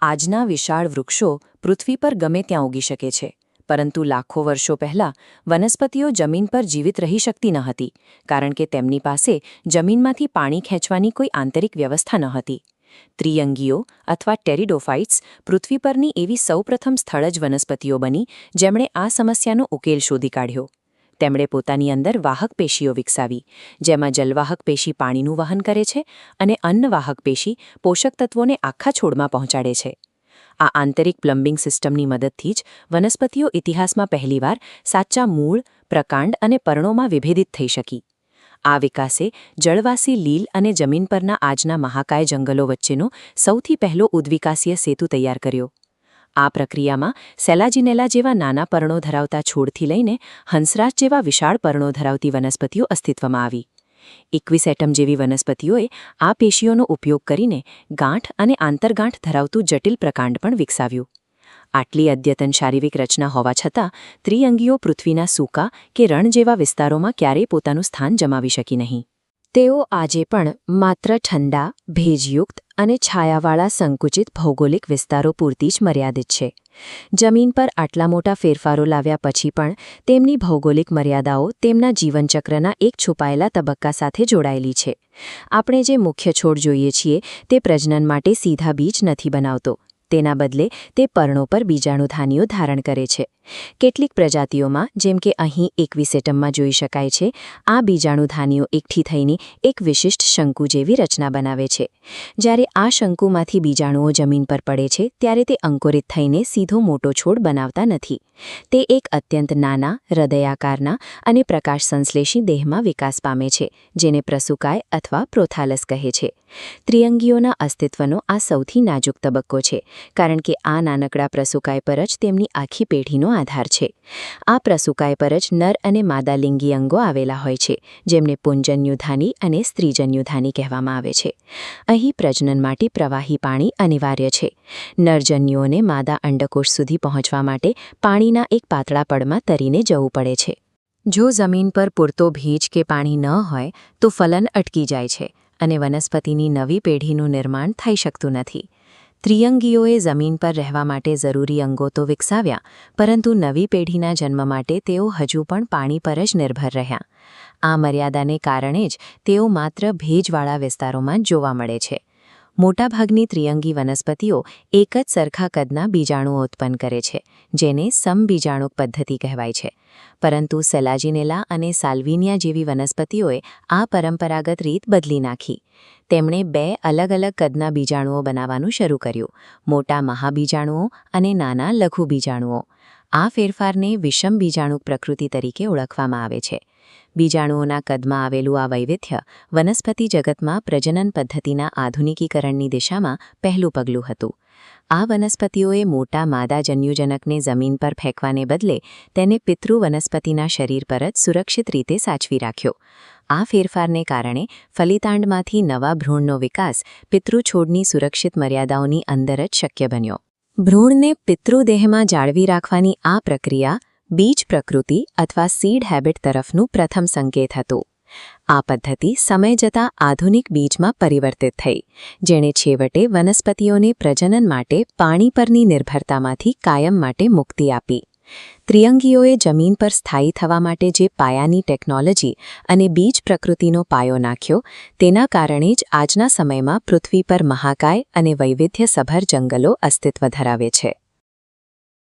આજના વિશાળ વૃક્ષો પૃથ્વી પર ગમે ત્યાં ઉગી શકે છે, પરંતુ લાખો વર્ષો પહેલાં વનસ્પતિઓ જમીન પર જીવિત રહી શકતી ન હતી, કારણ કે તેમની પાસે જમીનમાંથી પાણી ખેંચવાની કોઈ આંતરિક વ્યવસ્થા ન હતી. ત્રિઅંગીઓ અથવા ટેરિડોફાઇટ્સ પૃથ્વી પરની એવી સૌપ્રથમ સ્થળ જ વનસ્પતિઓ બની જેમણે આ સમસ્યાનો ઉકેલ શોધી કાઢ્યો. તેમણે પોતાની અંદર વાહક પેશીઓ વિકસાવી, જેમાં જલવાહક પેશી પાણીનું વહન કરે છે અને અન્નવાહક પેશી પોષક તત્વોને આખા છોડમાં પહોંચાડે છે. આ આંતરિક પ્લમ્બિંગ સિસ્ટમની મદદથી જ વનસ્પતિઓ ઇતિહાસમાં પહેલીવાર સાચા મૂળ, પ્રકાંડ અને પર્ણોમાં વિભેદિત થઈ શકી. આ વિકાસે જળવાસી લીલ અને જમીન પરના આજના મહાકાય જંગલો વચ્ચેનો સૌથી પહેલો ઉદ્વિકાસીય સેતુ તૈયાર કર્યો. આ પ્રક્રિયામાં સેલાજિનેલા જેવા નાના પર્ણો ધરાવતા છોડથી લઈને હંસરાજ જેવા વિશાળ પર્ણો ધરાવતી વનસ્પતિઓ અસ્તિત્વમાં આવી. ઇક્વિસેટમ જેવી વનસ્પતિઓએ આ પેશીઓનો ઉપયોગ કરીને ગાંઠ અને આંતરગાંઠ ધરાવતું જટિલ પ્રકાંડ પણ વિકસાવ્યું. આટલી અદ્યતન શારીરિક રચના હોવા છતાં ત્રિઅંગીઓ પૃથ્વીના સૂકા કે રણ જેવા વિસ્તારોમાં ક્યારેય પોતાનું સ્થાન જમાવી શકી નહીં. તેઓ આજે પણ માત્ર ઠંડા, ભેજયુક્ત અને છાયાવાળા સંકુચિત ભૌગોલિક વિસ્તારો પૂરતી જ મર્યાદિત છે. જમીન પર આટલા મોટા ફેરફારો લાવ્યા પછી પણ તેમની ભૌગોલિક મર્યાદાઓ તેમના જીવનચક્રના એક છુપાયેલા તબક્કા સાથે જોડાયેલી છે. આપણે જે મુખ્ય છોડ જોઈએ છીએ તે પ્રજનન માટે સીધા બીજ નથી બનાવતો. તેના બદલે તે પર્ણો પર બીજાણુધાનીઓ ધારણ કરે છે. કેટલીક પ્રજાતિઓમાં, જેમ કે અહીં ઇક્વિસેટમમાં જોઈ શકાય છે, આ બીજાણુધાનીઓ એકઠી થઈને એક વિશિષ્ટ શંકુ જેવી રચના બનાવે છે. જ્યારે આ શંકુમાંથી બીજાણુઓ જમીન પર પડે છે ત્યારે તે અંકુરિત થઈને સીધો મોટો છોડ બનાવતા નથી. તે એક અત્યંત નાના, હૃદયાકારના અને પ્રકાશસંશ્લેષી દેહમાં વિકાસ પામે છે, જેને પ્રસુકાય અથવા પ્રોથાલસ કહે છે. ત્રિઅંગીઓના અસ્તિત્વનો આ સૌથી નાજુક તબક્કો છે, કારણ કે આ નાનકડા પ્રસુકાય પર જ તેમની આખી પેઢીનો આધાર છે. આ પ્રસુકાય પર જ નર અને માદા લિંગી અંગો આવેલા હોય છે, જેમને પુંજન્યુધાની અને સ્ત્રીજન્યુધાની કહેવામાં આવે છે. અહીં પ્રજનન માટે પ્રવાહી પાણી અનિવાર્ય છે. નરજન્યુઓને માદા અંડકોશ સુધી પહોંચવા માટે પાણીના એક પાતળા પડમાં તરીને જવું પડે છે. જો જમીન પર પૂરતો ભેજ કે પાણી ન હોય તો ફલન અટકી જાય છે અને વનસ્પતિની નવી પેઢીનું નિર્માણ થઈ શકતું નથી. ત્રિઅંગીઓએ જમીન પર રહેવા માટે જરૂરી અંગો તો વિકસાવ્યા, પરંતુ નવી પેઢીના જન્મ માટે તેઓ હજુ પણ પાણી પર જ નિર્ભર રહ્યા. આ મર્યાદાને કારણે જ તેઓ માત્ર ભેજવાળા વિસ્તારોમાં જ જોવા મળે છે. મોટાભાગની ત્રિઅંગી વનસ્પતિઓ એક જ સરખા કદના બીજાણુઓ ઉત્પન્ન કરે છે, જેને સમબીજાણુક પદ્ધતિ કહેવાય છે. પરંતુ સેલાજિનેલા અને સાલ્વિનિયા જેવી વનસ્પતિઓએ આ પરંપરાગત રીત બદલી નાખી. તેમણે 2 અલગ અલગ કદના બીજાણુઓ બનાવવાનું શરૂ કર્યું: મોટા મહાબીજાણુઓ અને નાના લઘુ બીજાણુઓ. આ ફેરફારને વિષમ બીજાણુક પ્રકૃતિ તરીકે ઓળખવામાં આવે છે. બીજાણુઓના કદમાં આવેલું આ વૈવિધ્ય વનસ્પતિ જગતમાં પ્રજનન પદ્ધતિના આધુનિકીકરણની દિશામાં પહેલું પગલું હતું. આ વનસ્પતિઓએ મોટા માદા જન્યુજનકને જમીન પર ફેંકવાને બદલે તેને પિતૃ વનસ્પતિના શરીર પર જ સુરક્ષિત રીતે સાચવી રાખ્યો. આ ફેરફારને કારણે ફલિતાંડમાંથી નવા ભ્રૂણનો વિકાસ પિતૃ છોડની સુરક્ષિત મર્યાદાઓની અંદર જ શક્ય બન્યો. ભ્રૂણને પિતૃદેહમાં જાળવી રાખવાની આ પ્રક્રિયા બીજ પ્રકૃતિ અથવા સીડ હેબિટ તરફનું પ્રથમ સંકેત હતું. આ પદ્ધતિ સમય જતાં આધુનિક બીજમાં પરિવર્તિત થઈ, જેણે છેવટે વનસ્પતિઓને પ્રજનન માટે પાણી પરની નિર્ભરતામાંથી કાયમ માટે મુક્તિ આપી. ત્રિઅંગીઓએ જમીન પર સ્થાયી થવા માટે જે પાયાની ટેકનોલોજી અને બીજ પ્રકૃતિનો પાયો નાખ્યો, તેના કારણે જ આજના સમયમાં પૃથ્વી પર મહાકાય અને વૈવિધ્યસભર જંગલો અસ્તિત્વ ધરાવે છે.